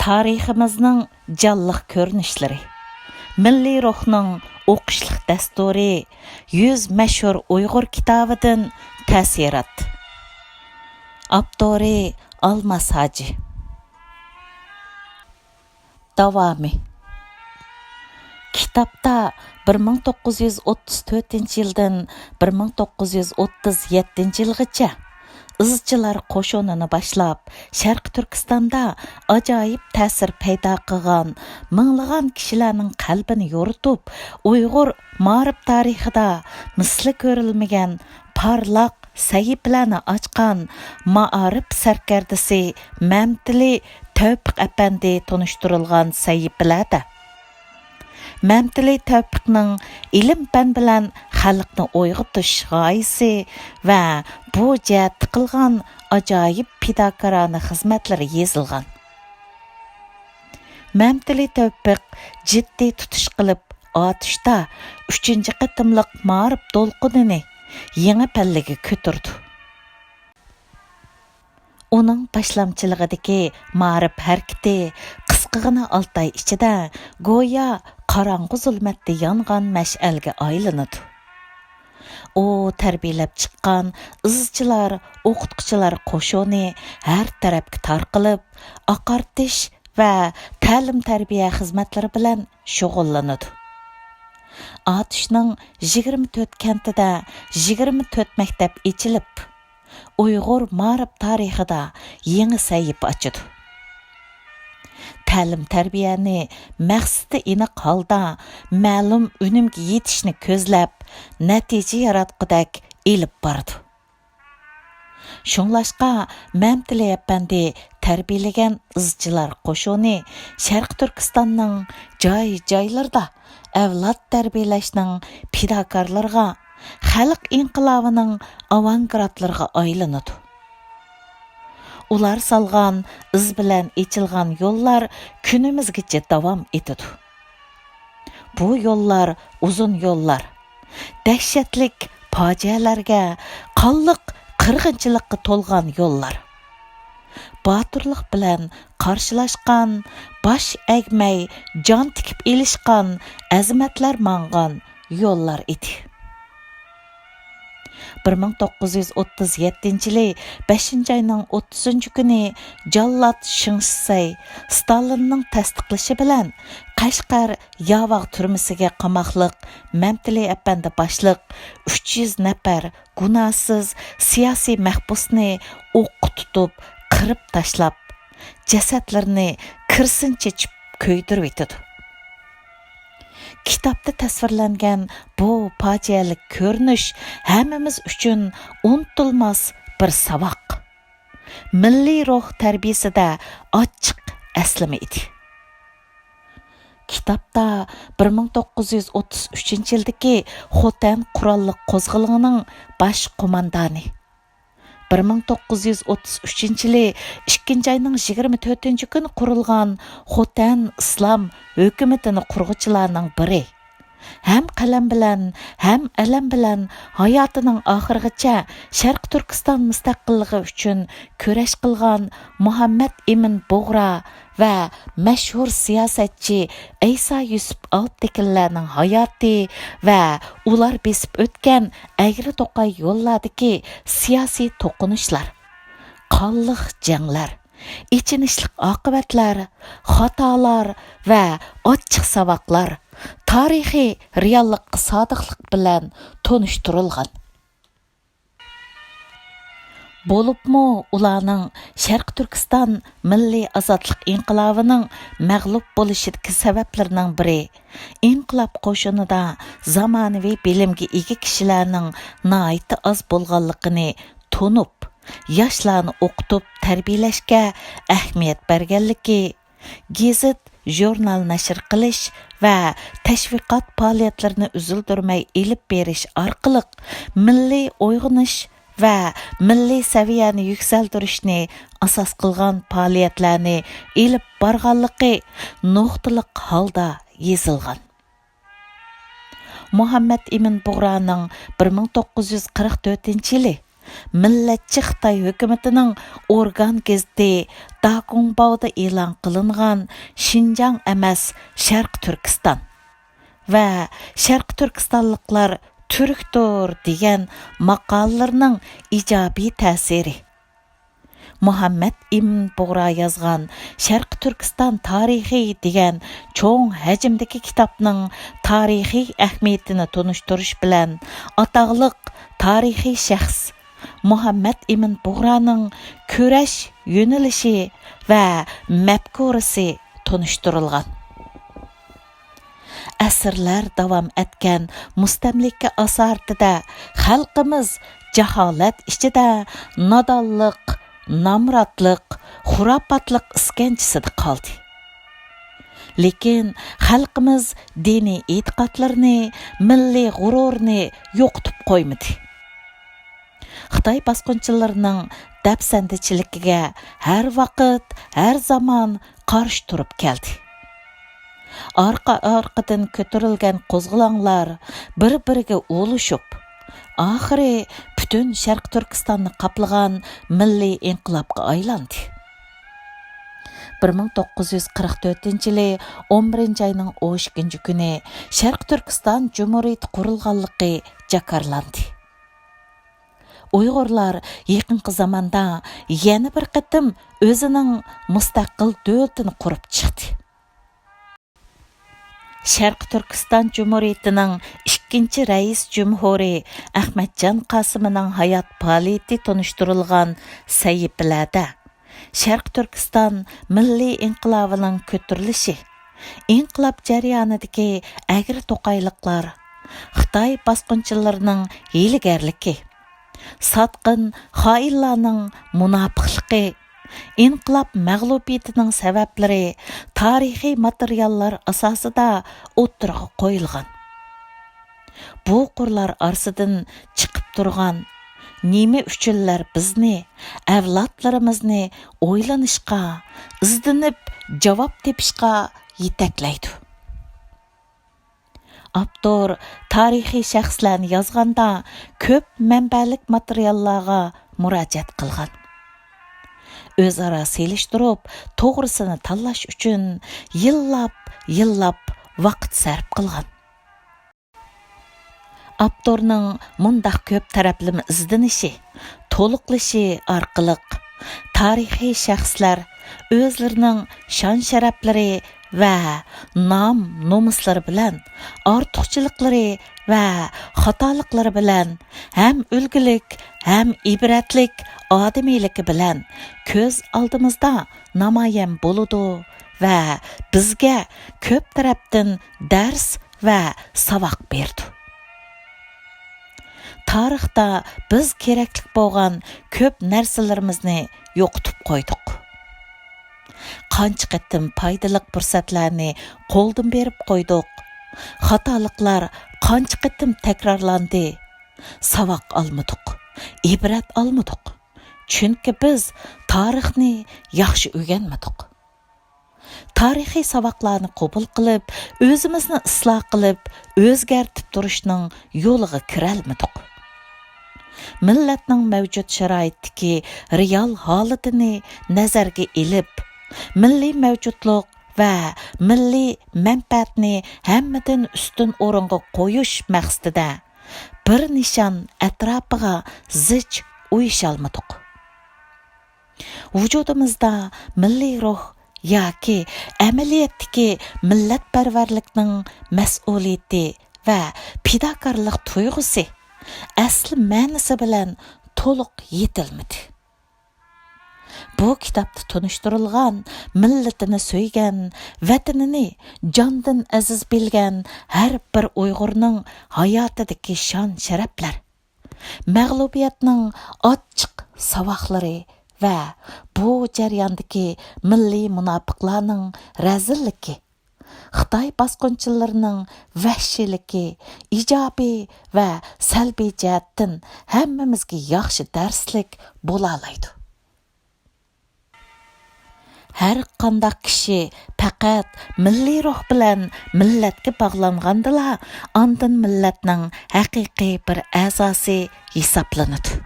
tariximizning canlıq ko'rinishlari, milliy ruhning o'qishliq dasturi, 100 mashhur Uyg'ur kitobidan ta'sirat. Abdori Almas Hacı. Davamı. Kitapta 1934 yıldan 1937 yılgacha izchilar qo'shinini boshlab, Sharq Turkistonda ajoyib ta'sir paydo qilgan minglagan kishilarning qalbini yoritib, Uyg'ur ma'rif tarixida misli ko'rilmagan parlaq sahifalarni ochgan ma'arif sarkardasi Mamtili Tavfiq apandi tunishtirilgan sahifalarda Mamtili Tavfiqning ilm-fan bilan xalqni uyg'otish g'oyasi va bu jihatda qilgan ajoyib fidokorona xizmatlari yozilgan. Mamtili Tavfiq jiddiy tutish qilib, otishda 3-qatimliq ma'rif to'lqinini yangi pallaga ko'tardi. Uning boshlamchiligidagi ma'rif harakati qisqagina 6 oy ichida go'yo qorong'u zulmatda yongan mash'alga aylanadi. U tarbiyalab chiqqan izchilar, o'qituvchilar qo'shini har tarafga tarqalib, oqartish va ta'lim-tarbiya xizmatlari bilan shug'ullanadi. Otishning 24 kentida 24 maktab ochilib, Uyg'ur ma'rif tarixida yangi sahifa ochadi. Ta'lim-tarbiyani maqsadi aniq holda ma'lum unumga yetishni ko'zlab, natija yaratqudak elib bordi. Shunglashqa Mamtili apandi tarbiyalagan izchilar qo'shini Sharq Turkistonning joy-joylarida avlod tarbiyalashning fidokorlarga, xalq inqilobining avangardlariga aylanadi. Ular salgan iz bilan echilgan yo'llar kunimizgacha davom etadi. Bu yo'llar uzun yo'llar, dahshatlik fojialarga, qonliq qirg'inchilikqa to'lgan yo'llar. Botirlik bilan qarshilashgan, bosh egmay jon tikib elishgan azimatlar mang'an yo'llar edi. 1937-yili 5-oyning 30-kuni Jallod Shingsay Stalinning tasdiqlashi bilan Qashqar Yavaq turmasiga qamoqliq Mamtili apandi boshliq 300 nafar gunohsiz siyosiy mahbusni o'qqa tutib, qirib tashlab, jasadlarini kirsin chechib ko'ydirib etdi. Kitapta tasvirlangan bu fojialik ko'rinish hammamiz uchun unutilmas bir saboq. Milliy ruh tarbiyasida ochiq aslama edi. Kitapta 1933-yildagi Xotan qurolli qo'zg'olonining bosh qo'mondoni 1933-yili 2-oyning 24-kuni qurilgan Xotan Islom hukumatini qurg'uvchilarning biri. Ham qalam bilan, ham alam bilan hayotining oxirigacha Sharq Turkiston mustaqilligi uchun kurash qilgan Muhammad Emin Bug'ra va mashhur siyosatchi Aysa Yusuf Alptekinlarning hayoti va ular besib o'tgan agri to'qay yo'llardagi siyosiy to'qinishlar, qonliq janglar, ichinishlik oqibatlar, xatolar va ochiq saboqlar tarixiy reallikqa sodiqlik bilan tunishtirilgan. Bo'libmi ularning Sharq Turkiston milliy azodlik inqilobining mag'lub bo'lishidagi sabablarining biri inqilob qo'shinida zamonaviy bilimga ega kishilarning noiti oz bo'lganligini tunib, yoshlarni o'qitib tarbiyalashga ahamiyat berganligi, gazet, jurnal nashr qilish va tashviqot faoliyatlarini uzildirmay elib berish orqali milliy uyg'onish va milliy saviyani yuksaltirishni asos qilgan faoliyatlarni elib borganligi nuqtaliq holda yozilgan. Muhammad Emin Bug'raning 1944-yili millatchi Xitoy hukumatining organ gazeti Dagonbaoda e'lon qilingan Xinjiang emas Sharq Turkiston va Sharq Turkistonliklar Türkdür degan maqolalarning ijobiy ta'siri. Muhammad Ibn Bug'ra yozgan Sharq Turkiston tarixi degan cho'ng hajmdagi kitobning tarixiy ahamiyatini tunishtirish bilan atog'liq tarixiy shaxs Muhammad Ibn Bug'raning kurash yo'nalishi va mafkurasi tunishtirilgan. Asrlar davom etgan mustamlika asartida xalqimiz jaholat ichida nodonlik, namratlik, xurofotlik iskanchasida qoldi. Lekin xalqimiz diniy e'tiqodlarni, milliy g'ururni yo'qotib qo'ymadi. Xitoy bosqinchilarining dafsandichiligiga har vaqt, har zamon qarshi turib keldi. Arqa-arqadan ko'tarilgan qo'zg'olonlar bir-biriga ulashib, oxiri butun Sharq Turkistonni qaplagan milliy inqilobga aylandi. 1944-yili 11-oyning 12 kuni Sharq Turkiston Cumhuriyeti qurilganligi jakarlandi. Uyg'urlar yaqinqi zamonda yana bir qatim o'zining mustaqil davlatini qurib chiqdi. Sharq Turkiston Cumhuriyetining 2-rais jumhuri Ahmadjon Qosimovning hayot faoliyati tunishtirilgan sahifalarda Sharq Turkiston milliy inqilobining ko'tarilishi, inqilob jarayonidagi agir to'qayliqlar, Xitoy bosqinchilarining hiylagarligi, sotqin xoinlarning munofiqligi, inqilob mag'lubiyatining sabablari tarixiy materiallar asosida o'tirg'a qo'yilgan. Bu qurlar orasidan chiqib turgan nima uchunlar bizni, avlodlarimizni o'ylanishga, izlanib javob tepishga yetaklaydi. Avtor tarixiy shaxslarni yozganda ko'p manbalik materiallarga murojaat qilgan. O'zaro selishtirib, to'g'risini tanlash uchun yillab vaqt sarf qilgan. Avtorning mundaq ko'p taraflama izlanishi, to'liqlashi orqali tarixiy shaxslar o'zlarining shon-sharaflari va nom-nomuslari bilan, ortiqchiliklari va xatoliklari bilan ham ulgulik, ham ibratlik odamiyligi bilan ko'z oldimizda namoyon bo'ladi va bizga ko'p tarafdan dars va saboq berdi. Tarixda biz kerakli bo'lgan ko'p narsalarimizni yo'qotib qo'ydik. Qancha qatim foydali fursatlarni qo'ldan berib qo'ydik. Xatoliklar qancha qatim takrorlandi. Saboq olmadik, ibrat olmadik. Chunki biz tarixni yaxshi o'rganmadik. Tarixiy saboqlarni qabul qilib, o'zimizni isloh qilib, o'zgartib turishning yo'liga kirolmadik. Millatning mavjud sharoitdagi real holatini nazarga ilib, milliy mavjudlik va milliy manfaatni hammadan ustun o'ringa qo'yish maqsadida bir nishon atrofiga zich uyushalmadik. Vujudimizda milliy ruh yoki amaliyotdagi millatparvarlikning mas'uliyati va fidokorlik tuyg'usi asli ma'nosi bilan to'liq yetilmadi. Bu kitobda tunishtirilgan millatini so'ygan, vatanini jondan aziz bilgan har bir Uyg'urning hayotidagi shon-sharaflar, mag'lubiyatning ochiq saboqlari va bu jarayondagi milliy munofiqlarning razilligi, Xitoy bosqinchilarining vahshiligi, ijobiy va salbiy jihatdan hammamizga yaxshi darslik bo'la oladi. Har qanday kishi faqat milliy ruh bilan millatga bog'langandala, ondan millatning haqiqiy bir a'zosi hisoblanadi.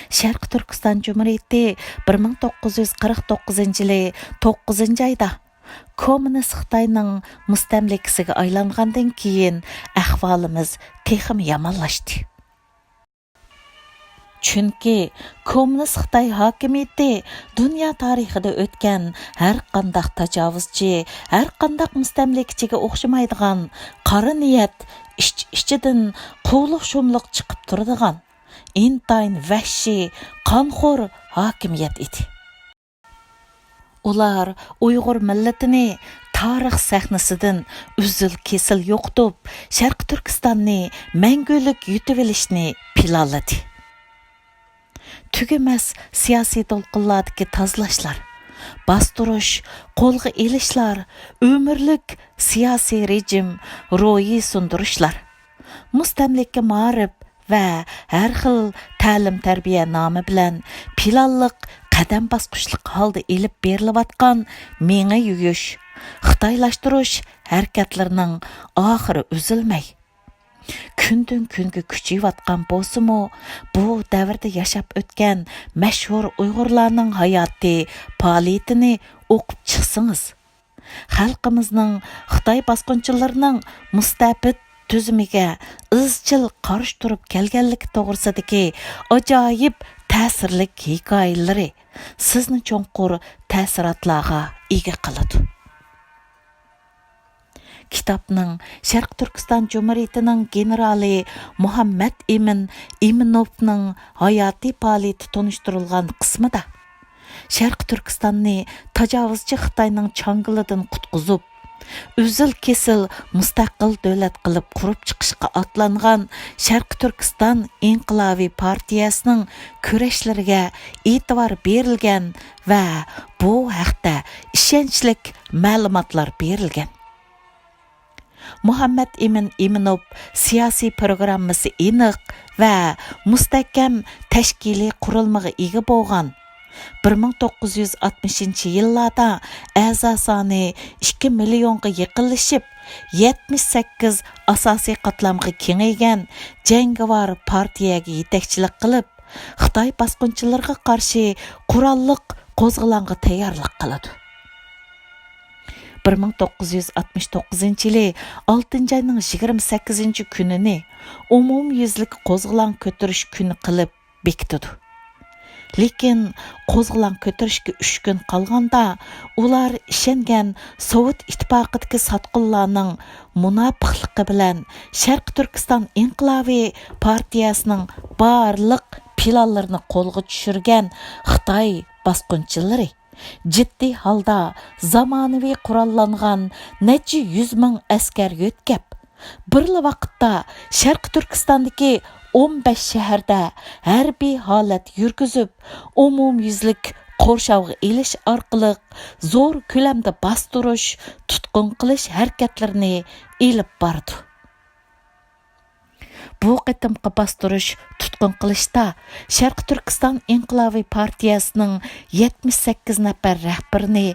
Şərqi Türkistan Cumhuriyeti 1949-yılı 9 ayda Kommunist Xitayning mustamlikasiga aylangandan keyin ahvolimiz texim yomonlashdi. Chunki Kommunist Xitoy hokimiyati dunyo tarixida o'tgan har qanday tajovuzchi, har qanday mustamlikachiga o'xshamaydigan qora niyat ichidan quvliq shumliq chiqib turadigan intayin vahshiy, qonxo'r hokimiyat edi. Ular Uyg'ur millatini tarix sahnasidan uzil-kesil yo'qotib, Sharq Turkistonni mangulik yutib olishni planladi. Tügemäs siyasi to'lqinlardagi tozlashlar, bastirish, qo'lga ilishlar, umrlik siyosiy rejim ro'yi sundirishlar, mustamlika ma'rif va har xil ta'lim-tarbiya nomi bilan planliq qadam bosqichlik holda elib berilayotgan menga yuyish, xitoylashtirish harakatlarining oxiri uzilmay күнден күнге күчейватқан болсымы, bu davrda yashab o'tgan mashhur Uyg'urlarning hayoti faoliyatini o'qib chiqsangiz, xalqimizning Xitoy bosqinchilarining mustabid tuzimiga izchil qarshi turib kelganligi to'g'risidagi ajoyib ta'sirli hikoyalari sizni cho'nqur ta'sirotlarga ega qiladi. Kitapның Şərq Türkistan Cumhuriyetining generali Muhammad Emin Eminovning hayoti faoliyati tonishtirilgan qismida Şərq Türkistanni tajovuzchi Xitoyning changilidan qutqizib, uzil-kesil mustaqil davlat qilib qurib chiqishga atlangan Şərq Türkistan İnqilobiy partiyasining kurashlariga e'tibor berilgan va bu haqda ishonchli ma'lumotlar berilgan. Muhammad Emin Eminov siyosiy programmasi aniq va mustahkam tashkiliy qurilmaga ega bo'lgan. 1960-yillarda a'zo soni 2 millionga yaqinlashib, 78 asosiy qatlamga kengaygan jangovar partiyaga yetakchilik qilib, Xitoy bosqinchilariga qarshi qurolliq qo'zg'olonga tayyorlik qiladi. 1969-yili 6 ayning 28 kunini umumyuzlik qo'zg'olon ko'tarish kuni qilib bekitdi. Lekin qo'zg'olon ko'tarishga 3 kun qolganda ular ishongan Sovet ittifoqidagi sotqinlarning munofiqligi bilan Sharq Turkiston Inqilobiy partiyasining barliq planlarini qo'lga tushirgan Xitoy bosqinchilari ciddi holda zamonaviy qurollangan necha 100 ming askar yo'tkab, birla vaqtda Sharq Turkistondagi 15 shaharda harbiy holat yurgizib, umumyuzlik qo'rshovga elish orqali zo'r ko'lamda bostirish, tutqun qilish harakatlarini elib bordi. Bu qitimqi bostirish, tutqun qilishda Sharq Turkiston Inqilobiy partiyasining 78 nafar rahbarini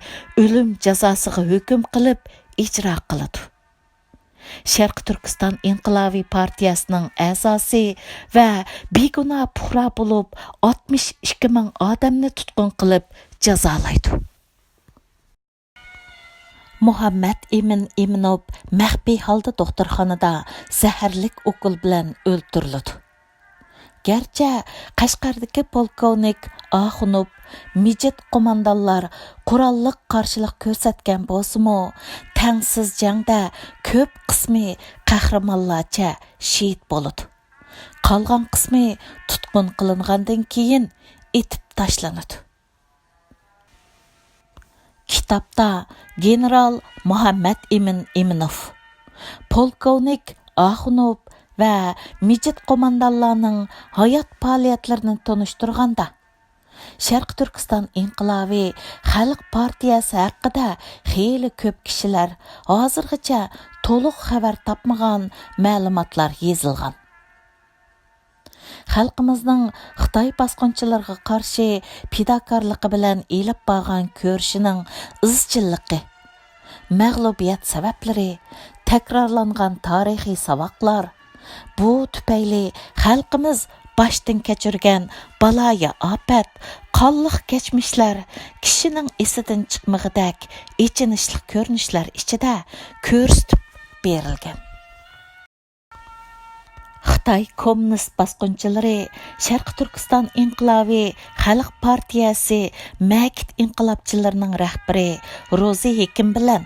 o'lim jazosiga hukm qilib ijro qildi. Sharq Turkiston Inqilobiy partiyasining a'zosi va begunoh puhra bo'lib 62 ming odamni tutqun qilib jazolaydi. Muhammad Emin Eminov maxfiy holda doktorxonada zaharlik ukol bilan o'ldirildi. Gerçi Qashqardagi polkovnik Axunov mijit qo'mondonlar qurolliq qarshilik ko'rsatgan bo'lsa-mu, tangsiz jangda ko'p qismi qahramonlarcha shahid bo'ldi. Qolgan qismi tutqun qilingandan keyin etib tashlanadi. Kitapta general Muhammad Emin Eminov, polkovnik Axunov va mijit qo'mondonlarning hayot faoliyatlarini tanishtirganda Sharq Turkiston Inqilobiy Xalq partiyasi haqida xeyli ko'p kishilar hozirgacha to'liq xabar topmagan ma'lumotlar yozilgan. Xalqimizning Xitoy bosqinchilariga qarshi fidokorligi bilan elib borgan ko'rishining izchilligi, mag'lubiyat sabablari, takrorlangan tarixiy saboqlar, bu tufayli xalqimiz başdan kechirgan balaya afat, qonliq kechmishlar kishining esidan chiqmag'idak ichinishli ko'rinishlar ichida ko'rsatib berilgan. Xitoy Kommunist bosqinchilari Sharq Turkiston inqilobi Xalq partiyasi Makit inqilobchilarining rahbari Ro'zi Hekim bilan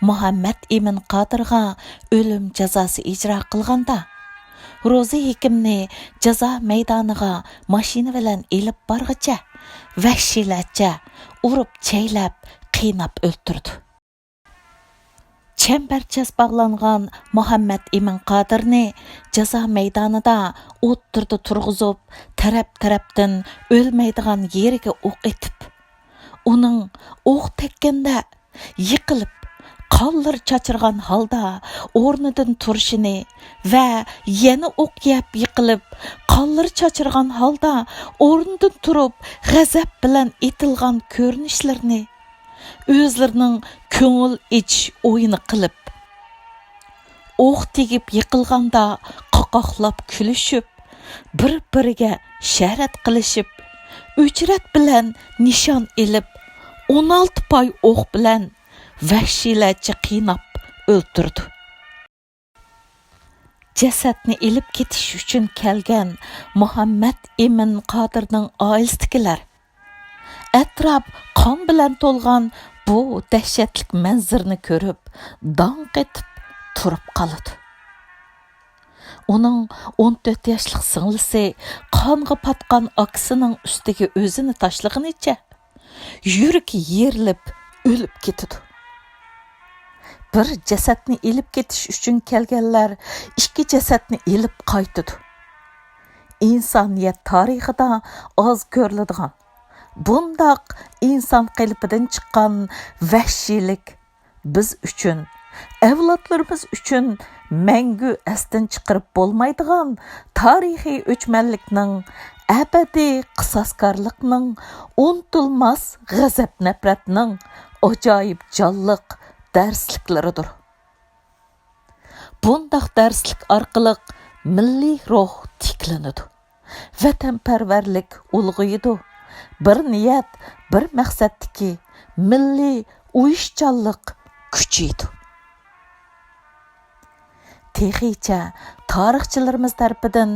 Muhammad Emin Qodirga o'lim jazosi ijro qilganda Ro'zi Hekimni jazo maydoniga mashina bilan elib borgacha vahshiylarcha urib chaylab qiynab o'ltirdi. Çemberças bağlanğan Muhammad Emin Qodirni jazo maydonida o'ttirdi turg'izib, taraf-tarafdan o'lmaydigan yeriga o'q etib, uning o'q tekkanda yiqilib, qonlar chachirgan holda o'rnidan turishini va yana o'q yeb yiqilib, qonlar chachirgan holda o'rnidan turib, g'azab bilan etilgan ko'rinishlarni o'zlarining ko'ngil ichish o'yini qilib, o'q tegib yiqilganda qoqoqlab kulishib, bir-biriga sharat qilishib, o'chrat bilan nishon elib, 16 poy o'q bilan vahshiylarcha qiynab o'ltirdi. Jasadni elib ketish uchun kelgan Muhammad Emin Qodirning oilasidagilar atrof qon bilan to'lgan bu dahshatli manzarni ko'rib, dong etib turib qoldi. Uning 14 yoshli singlisi qonga patgan akasining ustiga o'zini tashlaganicha yuragi yerilib o'lib ketdi. Bir jasadni elib ketish uchun kelganlar ikki jasadni elib qaytdi. İnsaniyat tarixida oz ko'riladigan bundaq inson qalbidan chiqqan vahshiylik biz uchun, avlodlarimiz uchun mangu asdan chiqarib bo'lmaydigan tarixiy o'chmanlikning, abadiy qisoskorlikning, unutilmas g'azab nafratning ajoyib jonliq darsliklaridir. Bundaq darslik orqali milliy ruh tiklanadi, vatanparvarlik ulg'aydi. Bir niyat, bir maqsaddiki milliy uyushchanlik kuchaydi. Texicha tarixchilarimiz tarafidan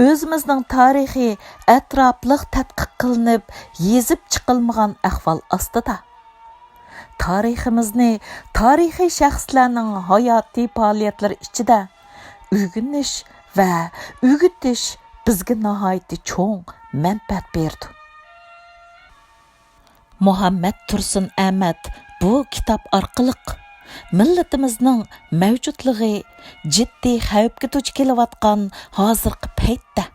o'zimizning tarixiy atrofliq tadqiq qilinib, yezib chiqilmagan ahvol ostida tariximizni tarixiy shaxslarning hayotiy faoliyatlari ichida o'rganish va o'gitish bizga nihoyatda cho'ng manfaat berdi. Muhammad Tursun Ahmad bu kitob orqali millatimizning mavjudligi jiddiy xavfga duch kelayotgan hozirgi paytda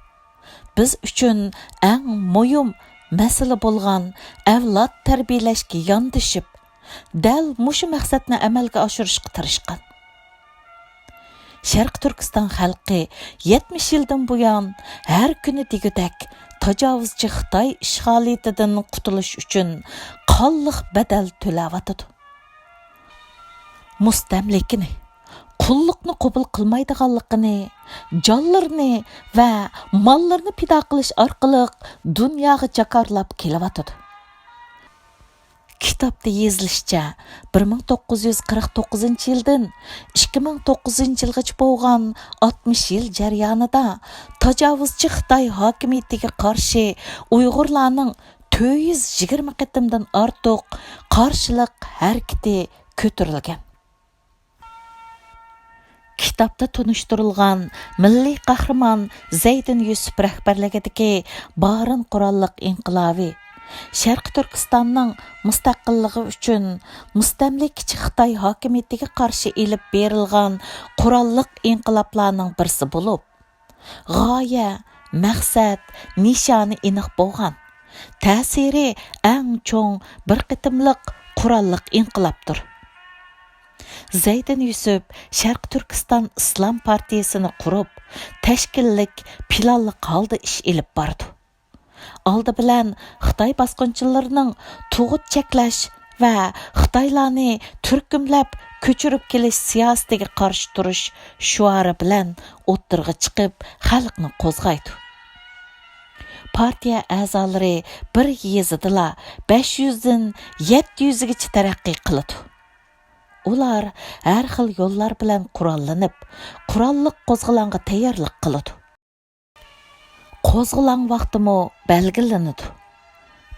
biz uchun eng muhim masala bo'lgan avlod tarbiyalashga yondashib, dal mushu maqsadni amalga oshirishga tirishgan. Sharq Turkiston xalqi 70 yildan buyon har kuni degudak tajovuzchi Xitoy ishg'oliyatidan qutulish uchun qonliq badal to'layotdi. Mustamlikini, qulluqni qabul qilmaydiganligini, jonlarini va mollarini pido qilish orqali dunyoga jakarlab kelyotdi. Kitobda yezilishicha 1949-yildan 2009-yilgacha bo'lgan 60 yil jarayonida tajovuzchi Xitoy hokimiyatiga qarshi Uyg'urlarning 420 qatimdan ortiq qarshilik harakati ko'tarilgan. Kitobda tunishtirilgan milliy qahramon Zaydin Yusuf rahbarligidagi Barin qurolliq inqilobi Sharq Turkistonning mustaqilligi uchun mustamlikachi Xitoy hokimiyatiga qarshi elib berilgan qurolliq inqiloblarning birisi bo'lib, g'oya, maqsad, nishoni aniq bo'lgan, ta'siri eng cho'ng bir qitimliq qurolliq inqilobdir. Zaydin Yusuf Sharq Turkiston Islom partiyasini qurib, tashkillik planli holda ish elib bordi. Aldı bilan Xitoy bosqinchilarining tug'ut cheklash va Xitoylarni turkumlab ko'chirib kelish siyosatiga qarshi turish shuari bilan o'ttirg'i chiqib, xalqni qo'zg'aydi. partiya a'zolari bir yezidila 500dan 700gacha taraqqiy qiladi. Ular har xil yo'llar bilan qurollanib, qurolliq qo'zg'olonga tayyorlik qiladi. Qo'zg'olon vaqtimi belgilanadi.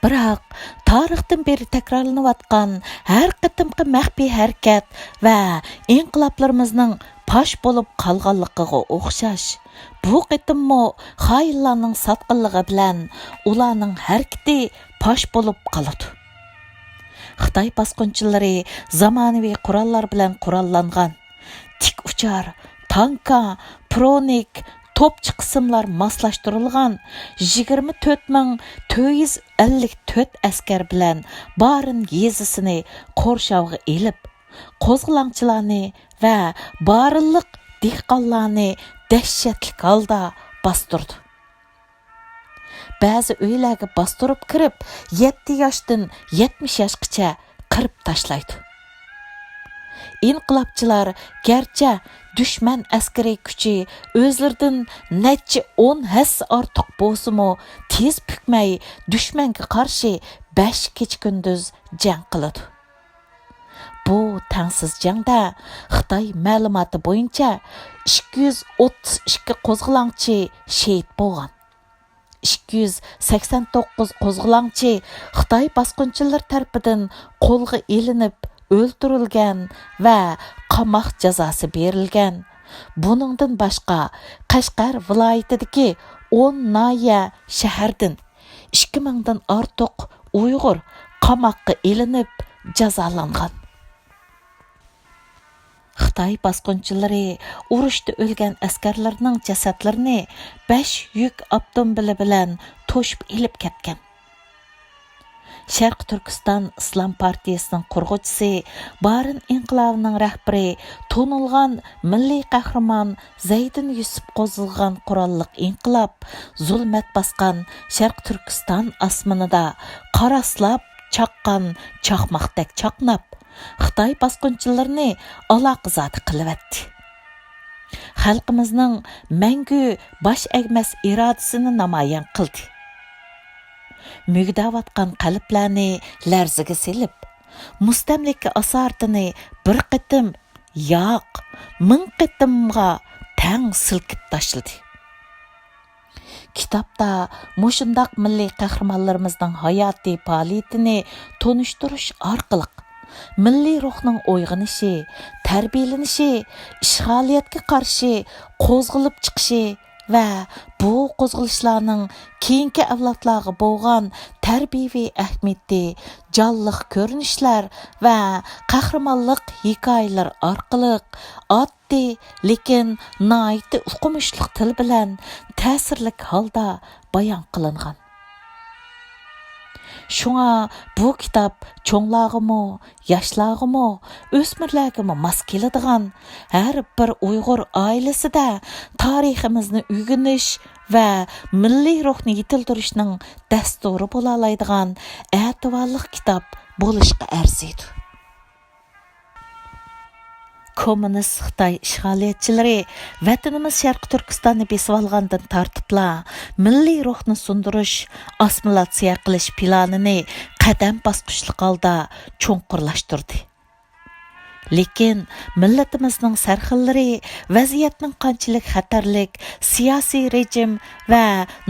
Biroq tarixdan beri takrorlanayotgan har qitimqi maxfiy harakat va inqiloblarimizning pash bo'lib qolganligiga o'xshash, bu qitimmo xayillarning sotqinligi bilan ularning harakati pash bo'lib qoladi. Xitoy bosqinchilari zamonaviy qurollar bilan qurollangan tik uchar, tanka, pronik, topçı qismlar maslashtirilgan 24454 askar bilan Barin yezisini qo'rshavga elib, qo'zg'olonchilarni va barinliq dehqonlarni dahshatli holda bostirdi. Ba'zi uylarga bostirib kirib, 7 yoshdan 70 yoshgacha qirib tashlaydi. İnqilobchilar garchi düşman askariy kuchi o'zlaridan necha 10 hassa ortiq bo'lsa-mu, tez pukmay düşmanga qarshi 5 kecha-kunduz jang qiladi. Bu tangsiz jangda Xitoy ma'lumoti bo'yicha 232 qo'zg'olonchi shahid bo'lgan. 289 qo'zg'olonchi Xitoy bosqinchilar tarafidan qo'lga ilinib o'ldirilgan va qamoq jazosi berilgan. Buningdan boshqa Qashqar viloyatidagi 10 noya shahardan 2000 dan ortiq Uyg'ur qamoqqa ilinib jazolangan. Xitoy bosqinchilari urushda o'lgan askarlarning jasadlarini 5 yuk avtomobili bilan to'shib elib ketgan. Sharq Turkiston Islom partiyasining qurg'uvchisi, Barin inqilobining rahbari, to'nilgan milliy qahramon Zaydin Yusuf qo'zg'algan qurolliq inqilob zulmat bosgan Sharq Turkiston osmonida qaraslab chaqqan chaqmoqdek chaqnab, Xitoy bosqinchilarini aloqazodi qilibdi. Xalqimizning mangu bosh egmas irodasini namoyon qildi. Mügdavatqan qalblarni larziga selib, mustamlika asortini bir qitim, yo'q, ming qitimga tang silkib tashladi. Kitobda mushundaq milliy qahramonlarimizning hayotiy faoliyatini tonishtirish orqali milliy ruhning uyg'onishi, tarbiyalanishi, ishg'oliyatga qarshi qo'zg'alib chiqishi va bu qo'zg'alishlarning keyingi avlodlarga bo'lgan tarbiyaviy ahamiyati jonliq ko'rinishlar va qahramonlik hikoyalar orqali oddiy lekin noiti uqumishli til bilan ta'sirli holda bayon qilingan. Şuna bu kitap çoğlarımı, yaşlarımı, ösmirlerimi mas keladigan her bir Uyg'ur ailesida tariximizni o'rganish va milliy ruhni yetiltirishning dasturi bo'la oladigan e'tiborli kitap bo'lishga arziydi. Kommunist Xitoy ishg'oliyatchilari vatanimiz Sharq Turkistonni besib olgandan tortibla milliy ruhni sundirish, assimilyatsiya qilish planini qadam bosqichli holda cho'nqurlashtirdi. Lekin millatimizning sarxillari vaziyatning qanchalik xatarlik, siyosiy rejim va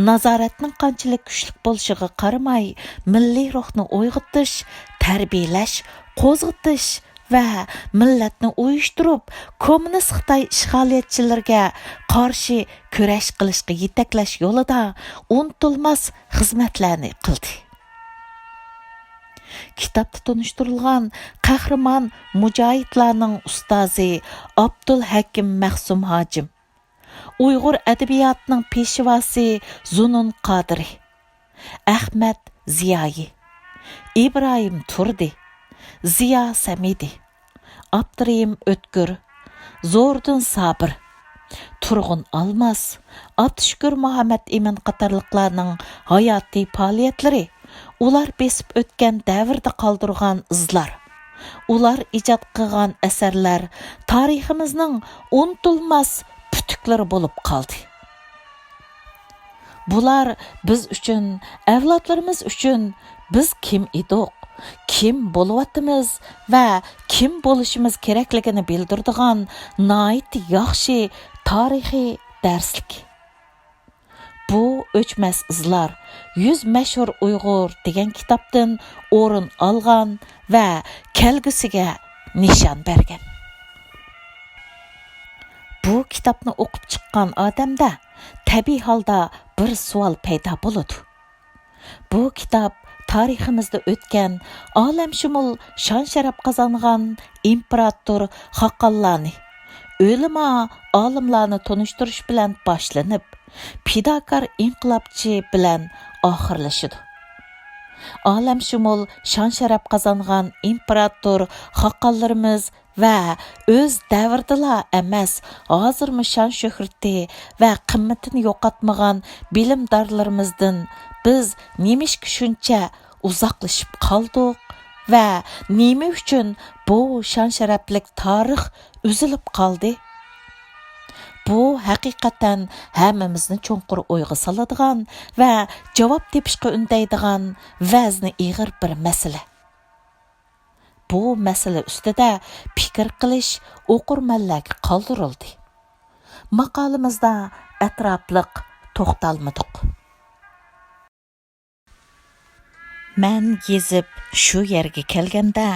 nazoratning qanchalik kuchli bo'lishiga qaramay, milliy ruhni uyg'otish, tarbiyalash, qo'zg'atish va millatni uyushtirib, kommunist Xitoy ishg'oliyatchilariga qarshi kurash qilishga yetaklash yo'lida unutilmas xizmatlarni qildi. Kitobda tunishtirilgan qahramon mujohidlarning ustozi Abdul Hakim Mahsum Hojim, Uyg'ur adabiyotining peshvosi Zunun Qodiri, Ahmad Ziyoyi, Ibrohim Turdi, Ziyo Samidi, Abdurahim O'tkir, Zo'rdin Sabir, Turg'un Almas, Abdushukur Muhammad Emin qatorliqlarning hayotiy faoliyatlari, ular besib o'tgan davrda qoldirgan izlar, ular ijod qilgan asarlar tariximizning unutilmas putuklari bo'lib qoldi. Bular biz üçün, avlodlarimiz üçün biz kim edik, kim bo'lyapmiz va kim bo'lishimiz kerakligini bildiradigan nihoyat yaxshi tarixiy darslik. Bu o'chmas izlar 100 mashhur Uyg'ur degan kitobdan o'rin olgan va kelgusiga nishon bergan. Bu kitobni o'qib chiqqan odamda tabiiy holda bir savol paydo bo'ladi. Bu kitob tariximizda o'tgan olamshumul shon-sharaf qozongan imperator Xoqonlarni, o'lima olimlarni tanishtirish bilan boshlanib, fidokor inqilobchi bilan oxirlashadi. Olamshumul shon-sharaf qozongan imperator Xoqonlarimiz va o'z davrdila emas, hozirmi shon-shuhrati va qimmatini yo'qotmagan bilimdorlarimizdan biz nemishki shuncha uzoqlashib qoldik va nima uchun bu shon-sharaflik tarix uzilib qoldi? Bu haqiqatan hammamizni cho'nqur o'yga soladigan va javob tepishga undaydigan vazni ig'ir bir masala. Bu masala ustida fikr qilish o'qirmanlarga qoldirildi. Maqolamizda atrofliq to'xtalmadik. Men yezib shu yerga kelganda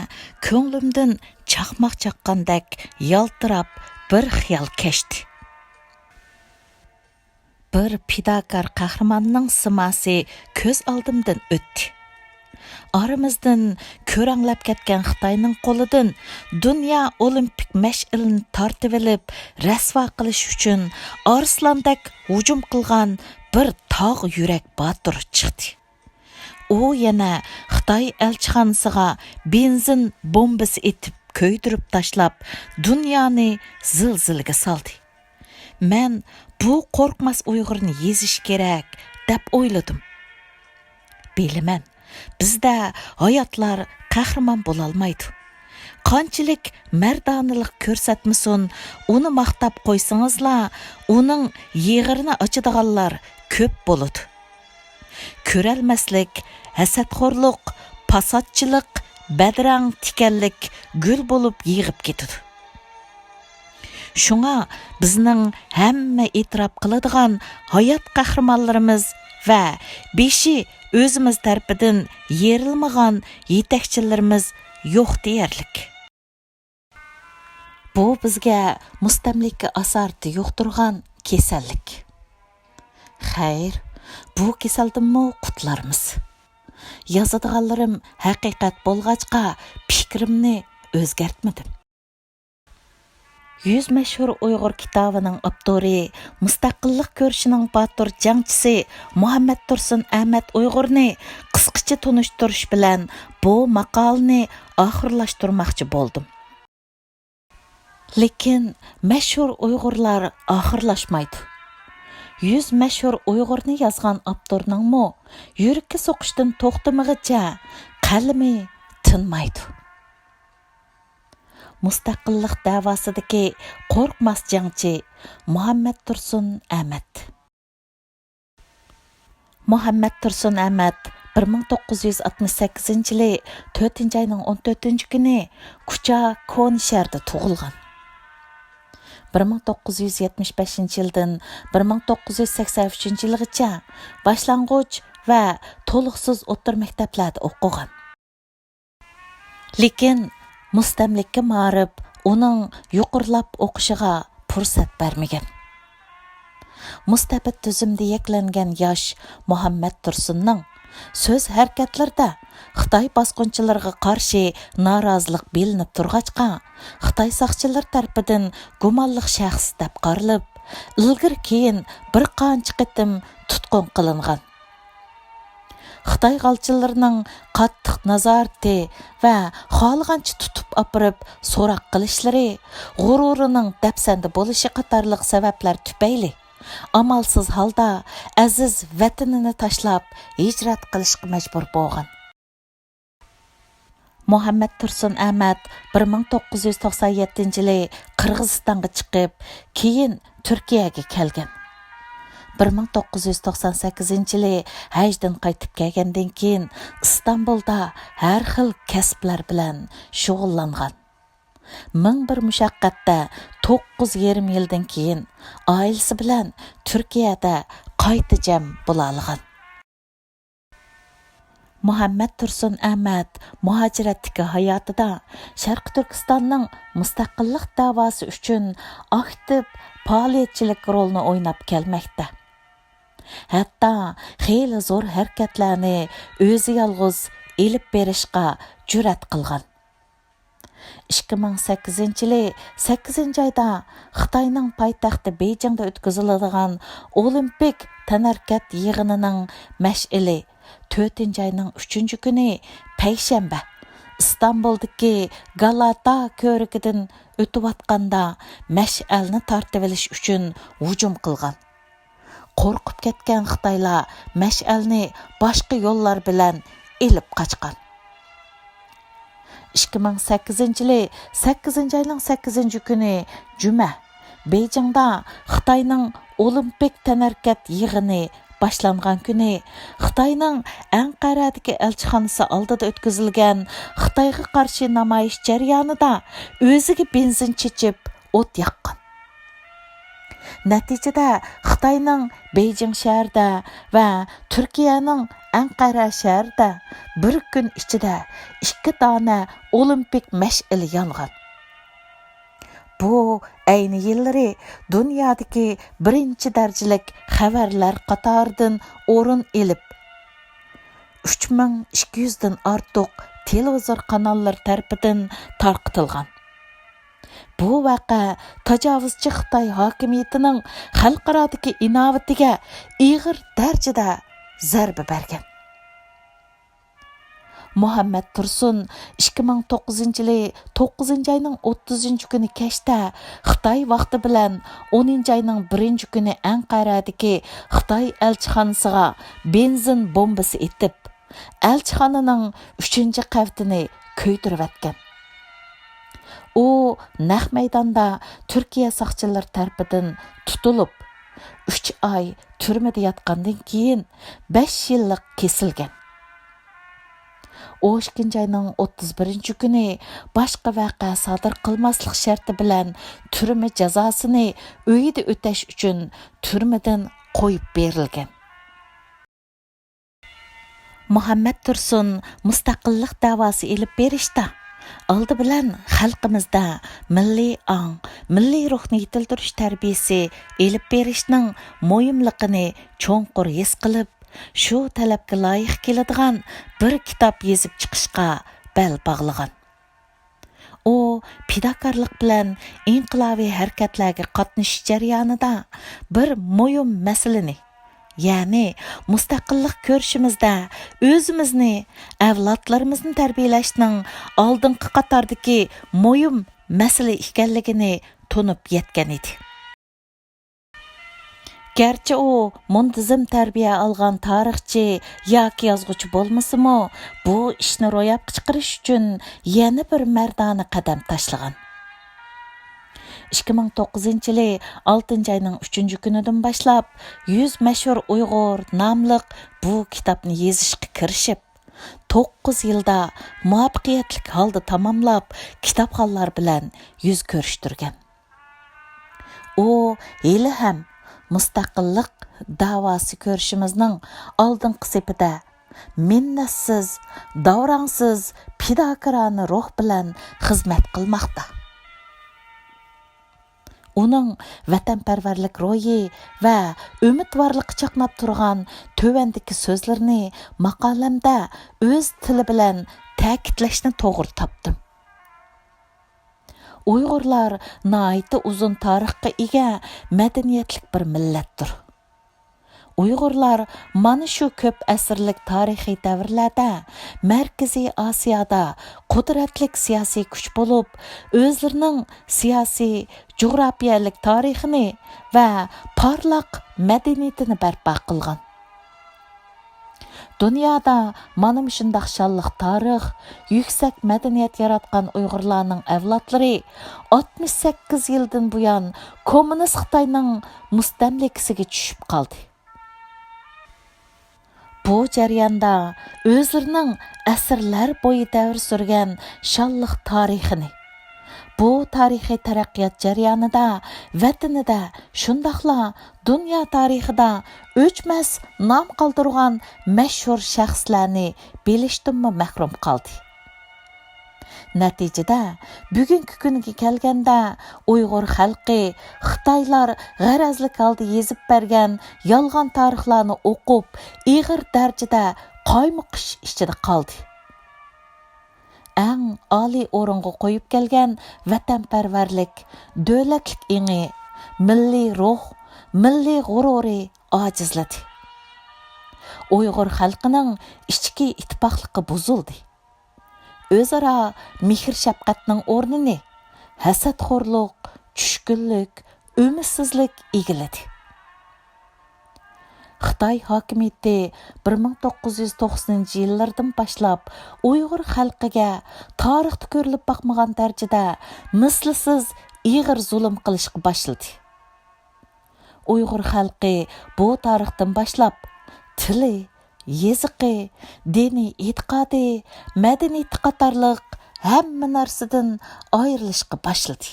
ko'nglimdan chaqmoq chaqqandek yaltirab bir xiyol kechdi. Bir fidokor qahramonning simasi ko'z oldimdan o'tdi. Aramızdan ko'ranglab ketgan Xitoyning qo'lidan dunyo olimpik mash'ilini tortib olib, rasvo qilish uchun arslandek hujum qilgan bir tog' yurak botir chiqdi. U yana Xitoy elchixonasiga benzin bombasi etib ko'ydirib tashlab, dunyoni zilzilaga soldi. Men bu qo'rqmas Uyg'urni yezish kerak deb o'yladim. Bilaman, bizda hayotlar qahramon bo'lolmaydi. Qanchalik mardonalik ko'rsatmasin, uni maqtab qo'ysangizlar, uning yig'irini ochadiganlar ko'p bo'ladi. Ko'ralmaslik, hasadxo'rlik, fasodchilik, badrang tikanlik gul bo'lib yig'ib ketadi. Shunga bizning hamma e'tirof qiladigan hayot qahramonlarimiz va beshi o'zimiz tarafidan yerilmagan yetakchilarimiz yo'q deyarlik. Bu bizga mustamlika asarati yuqtirgan kasallik. Xayr, bu kasaldanmi qutlarmiz. Yozadiganlarim haqiqat bo'lg'achqa fikrimni o'zgartmadim. 100 mashhur Uyg'ur kitobining avtori, mustaqillik ko'rishining botir jangchisi Muhammad Tursun Ahmad Uyg'urni qisqacha tanishtirish bilan bu maqolani oxirlashtirmoqchi bo'ldim. Lekin mashhur Uyg'urlar oxirlashmaydi. 100 mashhur Uyg'urni yozgan avtorning yurakka so'qishdan to'xtamag'icha qalami tinmaydi. Mustaqillik da'vosidagi qo'rqmas jangchi Muhammad Tursun Ahmad. Muhammad Tursun Ahmad 1968-yili 4-oyning 14-kuni Kucha Konisharda tug'ilgan. 1975-yildan 1983-yilgacha boshlang'ich va to'liqsiz o'rta maktablarda o'qigan. Lekin mustamlika ma'rif uning yuqorilab o'qishiga fursat bermagan. Mustabid tuzumda yaklangan yosh Muhammad Tursunning so'z harakatlarida Xitoy bosqinchilariga qarshi norozilik bilinib turg'achqa, Xitoy soqchilar tarafidan gumonli shaxs deb qarilib, ilgir-keyin bir qancha qitim tutqun qilingan. Xitoy g'alchilarining qattiq nazorati va xohlagancha tutib opirib so'roq qilishlari, g'ururining dafsanda bo'lishi qatorliq sabablar tufayli amalsiz holda aziz vatanini tashlab hijrat qilishga majbur bo'lgan. Muhammad Tursun Ahmad 1997-yili Qirg'izistonga chiqib, keyin Turkiyaga kelgan. 1998-yili hajdan qaytib kelgandan keyin İstanbulda har xil kasblar bilan shug'ullangan. Ming bir mushaqqatda 9,5 yildan keyin oilasi bilan Turkiyada qayta jam bo'la olgan. Muhammad Tursun Ahmad muhojiratdagi hayotida Sharq Turkistonning mustaqillik da'vosi uchun aktiv faoliyatchilik rolini o'ynab kelmoqda. Hatto xeyli zo'r harakatlarni o'zi yolg'iz elib berishga jur'at qilgan. 2008-yili 8-oyda Xitoyning poytaxti Beyjingda o'tkaziladigan Olimpik tanarkat yig'inining mash'ili 4-oyning 3-kuni payshanba İstanbuldagi Galata ko'rigidan o'tayotganda mash'alni tortib olish uchun hujum qilgan. Qo'rqib ketgan Xitoylar mash'alni boshqa yo'llar bilan elib qochgan. 2008-yili 8-oyning 8-kuni juma Beyjingda Xitoyning Olimpik tanarkat yig'ini boshlangan kuni Xitoyning Anqaradagi elchixonasi oldida o'tkazilgan Xitoyga qarshi namoyish jarayonida o'ziga benzin chechib o't yoqqan. Natijada Xitoyning Beyjing shahrida va Turkiyaning Anqara shahrida bir kun ichida 2 dona olimpik mash'al yongan. Bu ayni yillari dunyodagi birinchi darajalik xabarlar qatoridan o'rin elib 3200 dan ortiq televizor kanallar tarafidan tarqatilgan. Bu vaqa tajovuzchi Xitoy hokimiyatining xalqarodagi inovatiga ig'ir darajada zarba bergan. Muhammad Tursun 2009-yili 9-oyning 30-kuni kechda Xitoy vaqti bilan 10-oyning 1-kuni Anqaradagi Xitoy elchixonasiga benzin bombasi etib, elchixonaning 3-qavatini kuydirib atgan. U naq maydonda Turkiya saqchilari tarafidan tutilib, 3 oy turmada yotgandan keyin 5 yillik kesilgan. 12-oyning 31-kuni boshqa vaqa sodir qilmaslik sharti bilan turma jazosini uyida o'tash uchun turmadan qo'yib berilgan. Muhammad Tursun mustaqillik da'vosi elib berishda oldi bilan xalqimizda milliy ong, milliy ruhni yetildirish tarbiyasi elib berishning muhimligini cho'nqur his qilib, shu talabga loyiq keladigan bir kitob yezib chiqishga bel bog'lagan. U fidokorlik bilan inqilobiy harakatlarga qatnashish jarayonida bir muhim masalani, ya'ni mustaqillik ko'rishimizda o'zimizni, avlodlarimizni tarbiyalashning oldingi qatordagi muhim masala ekanligini tunib yetgan edi. Gerçi o muntazam tarbiya algan tarixchi yoki yozuvchi bo'lmasa-mu, bu ishni ro'yobga chiqarish uchun yana bir mardona qadam tashlagan. 2009-yili 6-oyning 3-kunidan boshlab 100 mashhur Uyg'ur nomli bu kitobni yozishga kirishib, 9 yilda muvaffaqiyatli holda tamomlab, kitobxonlar bilan yuz ko'rishtirgan. U hali ham mustaqillik da'vosi ko'rishimizning oldingi sepida minnatsiz, davronsiz, fidokorona ruh bilan xizmat qilmoqda. Uning vatanparvarlik ro'yi va umidvorlik chaqnab turgan tövendagi so'zlarini maqolamda o'z tili bilan ta'kidlashni to'g'ri topdim. Uyg'urlar nihoyatda uzun tarixga ega madaniyatlik bir millatdir. Uyg'urlar mana shu ko'p asrlik tarixiy davrlarda Markaziy Osiyoda qudratlik siyosiy kuch bo'lib, o'zlarining siyosiy, jo'grafiyalik tarixini va parlaq madaniyatini barpo qilgan. Dünyada mana şundaq şanlıq tarix, yüksek medeniyet yaratqan Uyg'urlarning avlodlari 68 yildan buyon kommunist Xitoyning mustamlikasiga tushib qoldi. Bu jarayonda o'zlarining asrlar bo'yi davr surgan şanlıq tarixini, bu tarixiy taraqqiyot jarayonida vatanida shundaqla dunyo tarixida o'chmas nom qoldirgan mashhur shaxslarni bilishdanmi mahrum qoldi. Natijada bugungi kunga kelganda Uyg'ur xalqi Xitoylar g'arazlik holda yezib bergan yolg'on tarixlarni o'qib, ig'ir darajada qaymoqish ichida qoldi. Әң али орынға қойып келген ватанпәрвәрлік, дөләтлік еңі, milli ruh, milli ғұруры acizledi. Uyghur xalqının içki ittifaqlıqı buzuldu. Özara mihir şəfqətinin ornini həsədxorluq, düşkünlük, ümitsizlik egiledi. Xitoy hokimiyati 1990 yillardan boshlab Uyg'ur xalqiga tarixda ko'rilib boqmagan darajada mislsiz ig'ir zulm qilishga boshladi. Uyg'ur xalqi bu tarixdan boshlab tili, yeziqi, diniy e'tiqodi, madaniyati qatorliq hamma narsadan ayrilishga boshladi.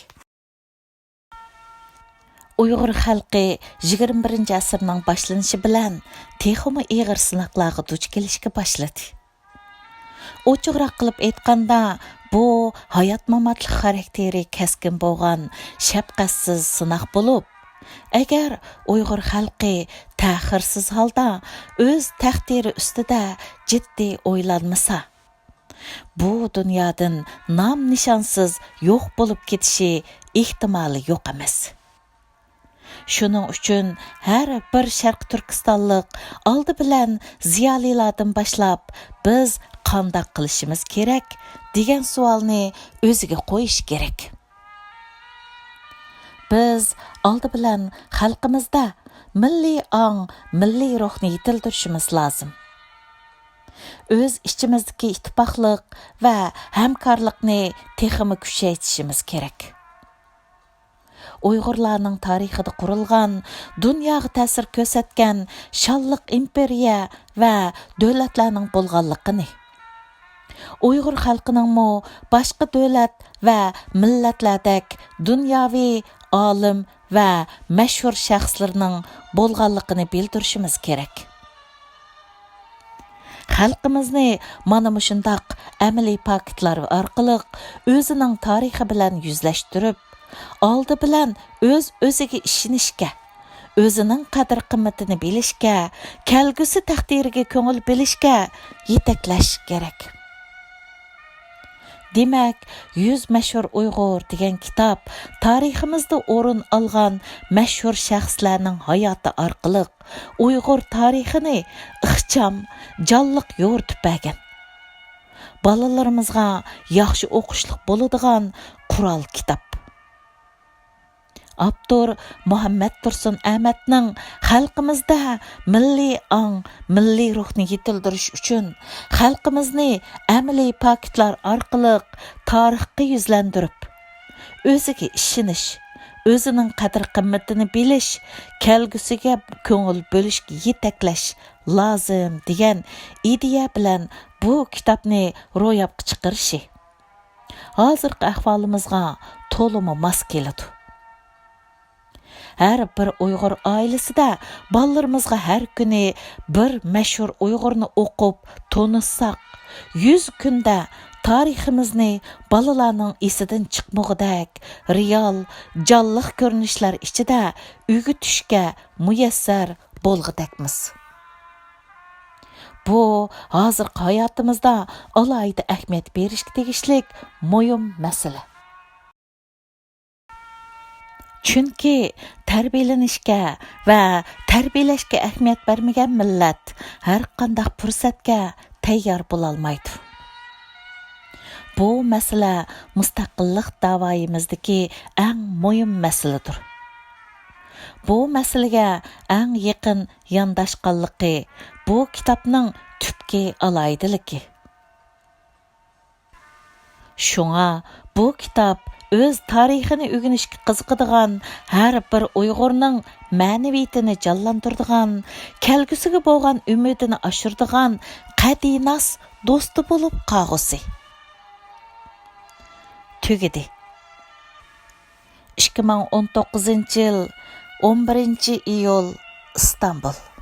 Uyg'ur xalqi 21 asrning boshlanishi bilan texmi ig'ir sinoqlarga duch kelishga boshladi. Ochiqroq qilib aytganda, bu hayot-mamotlik xarakteri keskin bo'lgan shafqatsiz sinoq bo'lib, agar Uyg'ur xalqi ta'xirsiz holda o'z taqdiri ustida jiddiy o'ylanmasa, bu dunyodan nom nishonsiz yo'q bo'lib ketishi ehtimoli yo'q emas. Shuning uchun har bir Sharq Turkistonlik oldi bilan ziyolilardan boshlab biz qanday qilishimiz kerak degan savolni o'ziga qo'yish kerak. Biz oldi bilan xalqimizda milliy ong, milliy ruhni yetiltirishimiz lozim. O'z ichimizdagi ittifoqlik va hamkorlikni texmi kuchaytirishimiz kerak. Uyg'urlarning tarixida qurilgan, dunyoga ta'sir ko'rsatgan shonliq imperiya va davlatlarning bo'lganligini, Uyg'ur xalqining boshqa davlat va millatlardek dunyoviy olim va mashhur shaxslarning bo'lganligini bildirishimiz kerak. Xalqimizni mana shundoq amaliy faktlar orqali o'zining tarixi bilan yuzlashtirib, oldi bilan o'ziga ishonishga, o'zining qadr-qimmatini bilishga, kelgusi taqdiriga ko'ngil bilishga yetaklash kerak. Demak, 100 mashhur Uyg'ur degan kitob tariximizda o'rin olgan mashhur shaxslarning hayoti orqali Uyg'ur tarixini ixcham, jonliq yo'ritib bergan. Balalarimizga yaxshi o'qishlik bo'ladigan Qur'on kitob. Abdur Muhammad Tursun Ahmadning xalqimizda milliy ong, milliy ruhni yetildirish uchun xalqimizni amaliy faktlar orqali tarixga yuzlantirib, o'ziga ishonish, o'zining qadr-qimmatini bilish, kelgusiga ko'ngil bo'lishga yetaklash lozim degan ideya bilan bu kitobni ro'yobga chiqarishi hozirgi ahvolimizga to'liq mos keladi. Her bir Uyg'ur oilasida balalarimizga har kuni bir mashhur Uyg'urni o'qib to'nissak, 100 kunda tariximizni balalarning esidan chiqmog'idak real, jonliq ko'rinishlar ichida o'g'itishga muyassar bo'lg'idakmiz. Bu hozirgi hayotimizda alohida ahamiyat berishga tegishli muhim masala. Chunki tarbiyalanishga va tarbiyalashga ahamiyat bermagan millat har qanday fursatga tayyor bo'la olmaydi. Bu masala mustaqillik davoyimizdagi eng muhim masaladir. Bu məsələgə ən yaxın yandaşqanlıqı bu kitapның tüpki alaydılıqı. Şуңа bu kitap öz tarixini öğrenişki qiziqadigan har bir Uyg'urning ma'naviyatini jonlantiradigan, kelgusiga bo'lgan umidini oshiradigan qadinas do'sti bo'lib qolgusi. Tugidi. 2019 yil 11 iyul İstanbul.